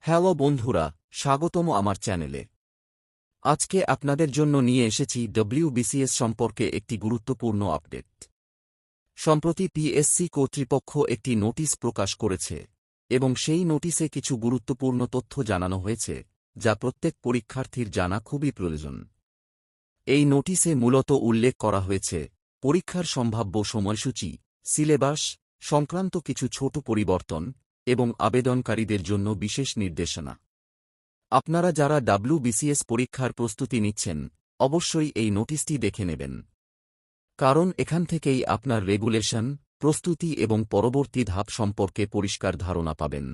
Hello বন্ধুরা, স্বাগতম আমার চ্যানেলে। আজকে আপনাদের জন্য নিয়ে এসেছি ডব্লিউবিসিএস সম্পর্কে একটি গুরুত্বপূর্ণ আপডেট। সম্প্রতি পিএসসি কর্তৃপক্ষ একটি নোটিশ প্রকাশ করেছে এবং সেই নোটিশে কিছু গুরুত্বপূর্ণ তথ্য জানানো হয়েছে যা প্রত্যেক পরীক্ষার্থীর জানা খুবই প্রয়োজন। এই নোটিশে মূলত উল্লেখ করা হয়েছে পরীক্ষার সম্ভাব্য সময়সূচি, সিলেবাস সংক্রান্ত কিছু ছোট পরিবর্তন এবং আবেদনকারীদের জন্য বিশেষ নির্দেশনা। আপনারা যারা ডব্লিউবিসিএস পরীক্ষার প্রস্তুতি নিচ্ছেন অবশ্যই এই নোটিশটি দেখে নেবেন, কারণ এখান থেকেই আপনার রেগুলেশন, প্রস্তুতি এবং পরবর্তী ধাপ সম্পর্কে পরিষ্কার ধারণা পাবেন।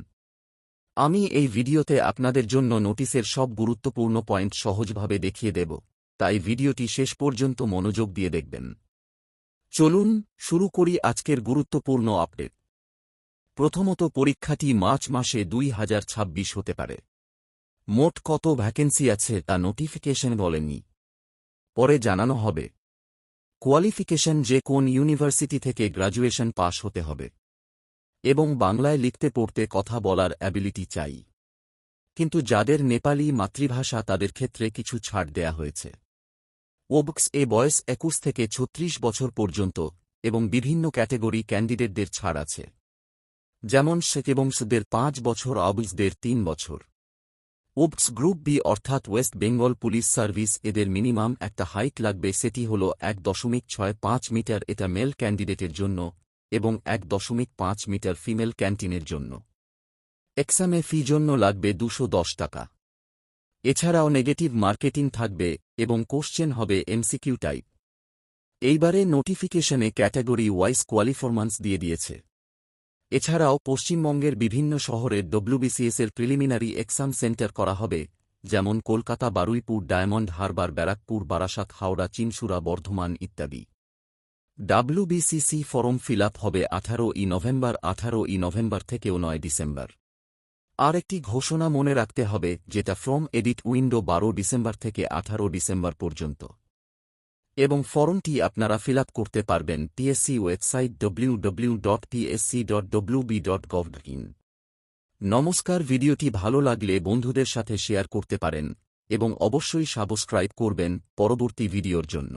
আমি এই ভিডিওতে আপনাদের জন্য নোটিশের সব গুরুত্বপূর্ণ পয়েন্ট সহজভাবে দেখিয়ে দেব, তাই ভিডিওটি শেষ পর্যন্ত মনোযোগ দিয়ে দেখবেন। চলুন শুরু করি আজকের গুরুত্বপূর্ণ আপডেট। প্রথমত, পরীক্ষাটি মার্চ মাসে 2026 হতে পারে। মোট কত ভ্যাকেন্সি আছে তা নোটিফিকেশন বলেনি, পরে জানানো হবে। কোয়ালিফিকেশন যে কোন ইউনিভার্সিটি থেকে গ্র্যাজুয়েশন পাশ হতে হবে এবং বাংলায় লিখতে পড়তে কথা বলার অ্যাবিলিটি চাই। কিন্তু যাদের নেপালি মাতৃভাষা তাদের ক্ষেত্রে কিছু ছাড় দেয়া হয়েছে। ওবক্স এ বয়স 21 থেকে 36 বছর পর্যন্ত এবং বিভিন্ন ক্যাটেগরি ক্যান্ডিডেটদের ছাড় আছে, যেমন সেকেবংসদের 5 বছর, অবক্সদের 3 বছর। ওবক্স গ্রুপ বি অর্থাৎ ওয়েস্ট বেঙ্গল পুলিশ সার্ভিস, এদের মিনিমাম একটা হাইট লাগবে, সেটি হল 1.65 মিটার, এটা মেল ক্যান্ডিডেটের জন্য, এবং 1.5 মিটার ফিমেল ক্যান্টিনের জন্য। এক্সামে ফি জন্য লাগবে 210 টাকা। এছাড়াও নেগেটিভ মার্কেটিং থাকবে এবং কোশ্চেন হবে এমসিকিউ টাইপ। এইবারে নোটিফিকেশনে ক্যাটাগরি ওয়াইজ কোয়ালিফরম্যান্স দিয়ে দিয়েছে। এছাড়াও পশ্চিমবঙ্গের বিভিন্ন শহরের ডব্লিউবিসিএসের প্রিলিমিনারি এক্সাম সেন্টার করা হবে, যেমন কলকাতা, বারুইপুর, ডায়মন্ড হারবার, ব্যারাকপুর, বারাসাত, হাওড়া, চিনসুরা, বর্ধমান ইত্যাদি। ডব্লিউবিসিসি ফর্ম ফিল আপ হবে 18ই নভেম্বর থেকেও 9 ডিসেম্বর। আর একটি ঘোষণা মনে রাখতে হবে, যেটা ফর্ম এডিট উইন্ডো 12 ডিসেম্বর থেকে 18 ডিসেম্বর পর্যন্ত, এবং ফর্মটি আপনারা ফিল আপ করতে পারবেন পিএসসি ওয়েবসাইট www.psc.wb.gov.in। নমস্কার, ভিডিওটি ভালো লাগলে বন্ধুদের সাথে শেয়ার করতে পারেন এবং অবশ্যই সাবস্ক্রাইব করবেন পরবর্তী ভিডিওর জন্য।